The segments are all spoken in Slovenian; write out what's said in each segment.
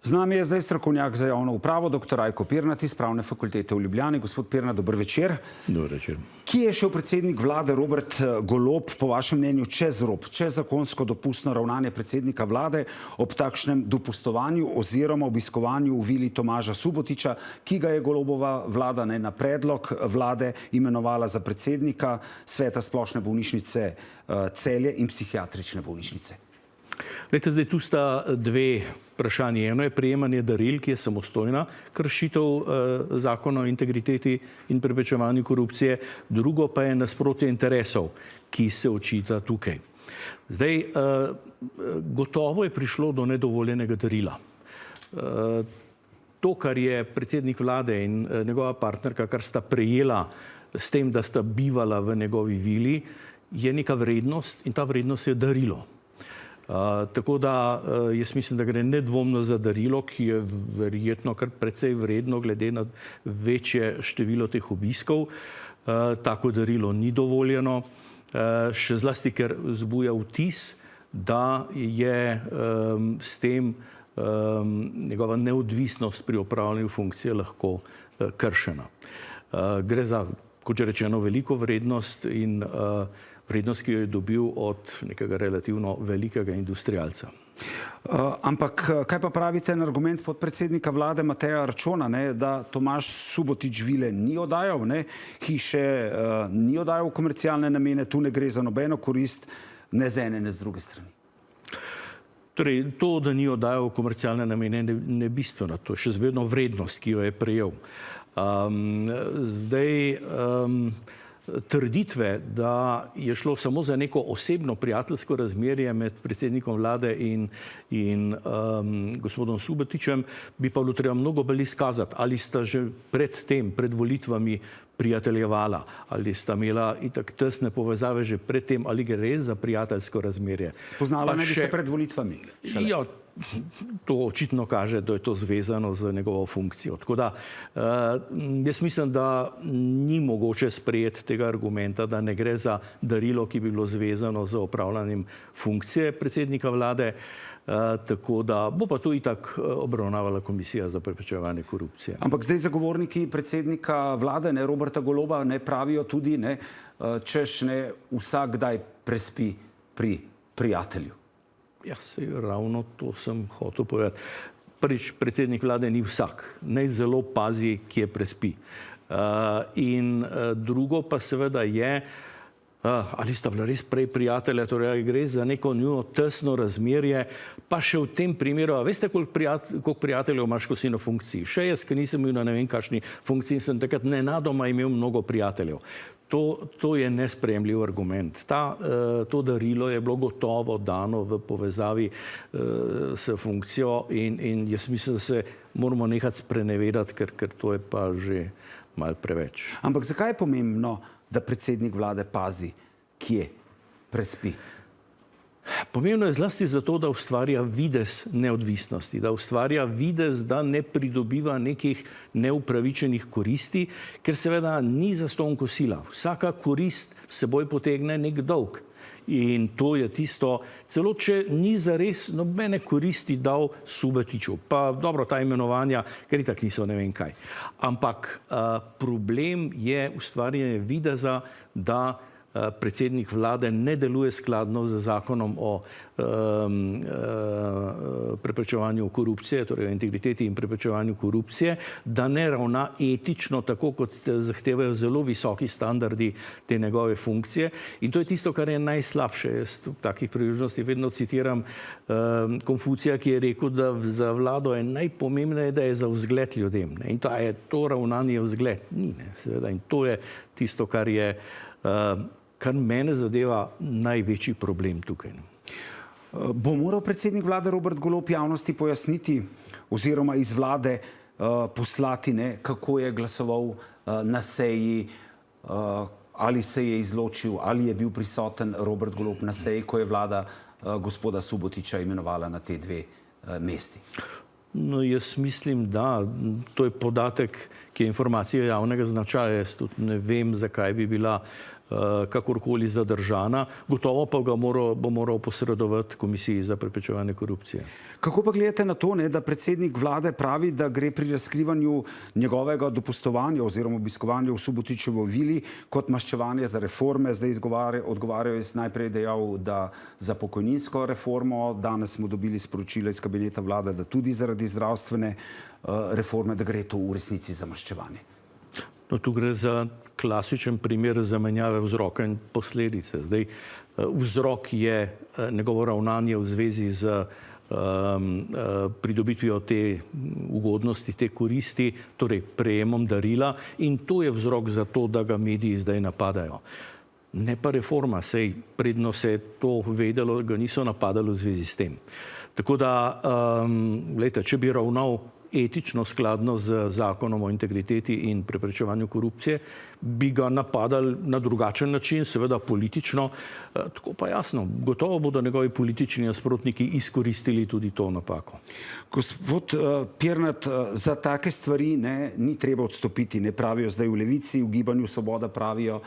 Z nami je zdaj strokovnjak za javno upravo, dr. Rajko Pirnat iz Pravne fakultete v Ljubljani. Gospod Pirnat, dober večer. Dober večer. Kje je šel predsednik vlade Robert Golob, po vašem mnenju, čez rob, čez zakonsko dopustno ravnanje predsednika vlade ob takšnem dopustovanju oziroma obiskovanju v vili Tomaža Subotiča, ki ga je Golobova vlada na predlog vlade imenovala za predsednika Sveta splošne bolnišnice Celje in psihiatrične bolnišnice? Glejte, zdaj tu sta dve vprašanje. Eno je prejemanje daril, ki je samostojna kršitev zakona o integriteti in preprečevanju korupcije, drugo pa je nasprotje interesov, ki se očita tukaj. Zdaj, gotovo je prišlo do nedovoljenega darila. To, kar je predsednik vlade in njegova partnerka, kar sta prejela s tem, da sta bivala v njegovi vili, je neka vrednost in ta vrednost je darilo. Tako da jaz mislim, da gre nedvomno za darilo, ki je verjetno kar precej vredno glede na večje število teh obiskov. Tako darilo ni dovoljeno, še zlasti, ker vzbuja vtis, da je s tem njegova neodvisnost pri opravljanju funkcije lahko kršena. Gre za, kot že rečeno, veliko vrednost in vrednost, ki jo je dobil od nekega relativno velikega industrialca. Ampak kaj pa pravite na argument podpredsednika vlade Mateja Arčona, da Tomaž Subotič vile ni oddajal, hiše ni oddajal v komercialne namene, tu ne gre za nobeno korist, ne z ene, ne z druge strani? Torej, to, da ni oddajal v komercialne namene, ne bistveno, to je še zvedno vrednost, ki jo je prejel. Trditve, da je šlo samo za neko osebno prijateljsko razmerje med predsednikom vlade in gospodom Subotičem, bi pa bilo treba mnogo bolj izkazati, ali sta že pred tem, pred volitvami prijateljevala, ali sta imela itak tesne povezave že pred tem, ali gre res za prijateljsko razmerje. Spoznala naj bi se pred volitvami? Ja, to očitno kaže, da je to zvezano z njegovo funkcijo. Tako da jaz mislim, da ni mogoče sprejeti tega argumenta, da ne gre za darilo, ki bi bilo zvezano z opravljanjem funkcije predsednika vlade, tako da bo pa to itak obravnavala Komisija za preprečevanje korupcije. Ampak zdaj zagovorniki predsednika vlade, Roberta Goloba, pravijo tudi, češ vsak kdaj prespi pri prijatelju. Ja, sej ravno to sem hotel povedati. Prvič, predsednik vlade ni vsak. Naj zelo pazi, kje prespi. In drugo pa seveda je, ali sta bila res prej prijatelja, torej gre za neko njuno tesno razmerje, pa še v tem primeru, a veste, koliko prijateljev imaš, ko si na funkciji? Še jaz, ki nisem bil na ne vem kakšni funkciji, sem takrat nenadoma imel mnogo prijateljev. To je nesprejemljiv argument. To darilo je bilo gotovo dano v povezavi s funkcijo in jaz mislim, da se moramo nehati sprenevedati, ker to je pa že malo preveč. Ampak zakaj je pomembno, da predsednik vlade pazi, kje prespi? Pomembno je zlasti zato, da ustvarja videz neodvisnosti, da ustvarja videz, da ne pridobiva nekih neupravičenih koristi, ker seveda ni zastonj kosila. Vsaka korist seboj potegne nek dolg. In to je tisto, celo če ni zares nobene koristi dal Subotiču, pa dobro, ta imenovanja, ker itak niso ne vem kaj. Ampak problem je ustvarjanje videza, da predsednik vlade ne deluje skladno z zakonom o preprečevanju korupcije, torej o integriteti in preprečevanju korupcije, da ne ravna etično, tako kot zahtevajo zelo visoki standardi te njegove funkcije. In to je tisto, kar je najslabše. Jaz v takih priložnostih vedno citiram Konfucija, ki je rekel, da za vlado je najpomembneje, da je za vzgled ljudem. In to ravnanje vzgled ni. In to je tisto, kar je kar mene zadeva največji problem tukaj. Bo moral predsednik vlade Robert Golob javnosti pojasniti oziroma iz vlade poslati, kako je glasoval na seji, ali se je izločil, ali je bil prisoten Robert Golob na seji, ko je vlada gospoda Subotiča imenovala na te dve mesti? No, jaz mislim, da to je podatek, ki je informacija javnega značaja. Jaz tudi ne vem, zakaj bi bila kakorkoli zadržana, gotovo pa bo moral posredovati Komisiji za preprečevanje korupcije. Kako pa gledate na to, da predsednik vlade pravi, da gre pri razkrivanju njegovega dopustovanja oziroma obiskovanja v Subotičevi vili kot maščevanje za reforme? Zdaj odgovarjajo, je najprej dejal, da za pokojninsko reformo, danes smo dobili sporočila iz kabineta vlade, da tudi zaradi zdravstvene reforme, da gre to v resnici za maščevanje. No, tu gre za klasičen primer zamenjave vzroka in posledice. Zdaj, vzrok je njegovo ravnanje v zvezi z pridobitvijo te ugodnosti, te koristi, torej prejemom darila, in to je vzrok za to, da ga mediji zdaj napadajo. Ne pa reforma, sej predno se je to vedelo, ga niso napadali v zvezi s tem. Tako da, glejte, če bi ravnal etično skladno z zakonom o integriteti in preprečevanju korupcije, bi ga napadali na drugačen način, seveda politično. Tako pa jasno, gotovo bodo njegovi politični nasprotniki izkoristili tudi to napako. Gospod Pirnat, za take stvari ni treba odstopiti, ne pravijo zdaj v Levici, v Gibanju Svoboda pravijo,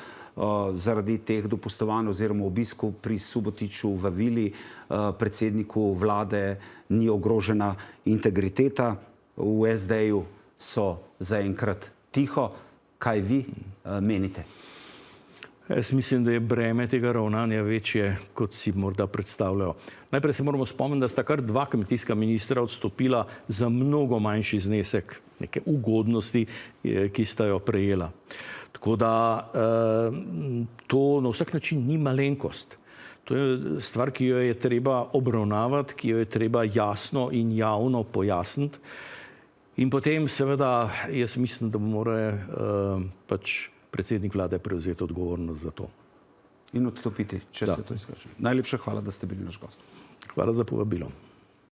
zaradi teh dopustovanj oziroma obiskov pri Subotiču v vili predsedniku vlade ni ogrožena integriteta. V SD-ju so zaenkrat tiho. Kaj vi menite? Jaz mislim, da je breme tega ravnanja večje, kot si morda predstavljajo. Najprej se moramo spomniti, da sta kar dva kmetijska ministra odstopila za mnogo manjši znesek neke ugodnosti, ki sta jo prejela. Tako da to na vsak način ni malenkost. To je stvar, ki jo je treba obravnavati, ki jo je treba jasno in javno pojasniti. In potem seveda jaz mislim, da mora pač predsednik vlade prevzeti odgovornost za to. In odstopiti, če se to izkaže. Najlepša hvala, da ste bili naš gost. Hvala za povabilo.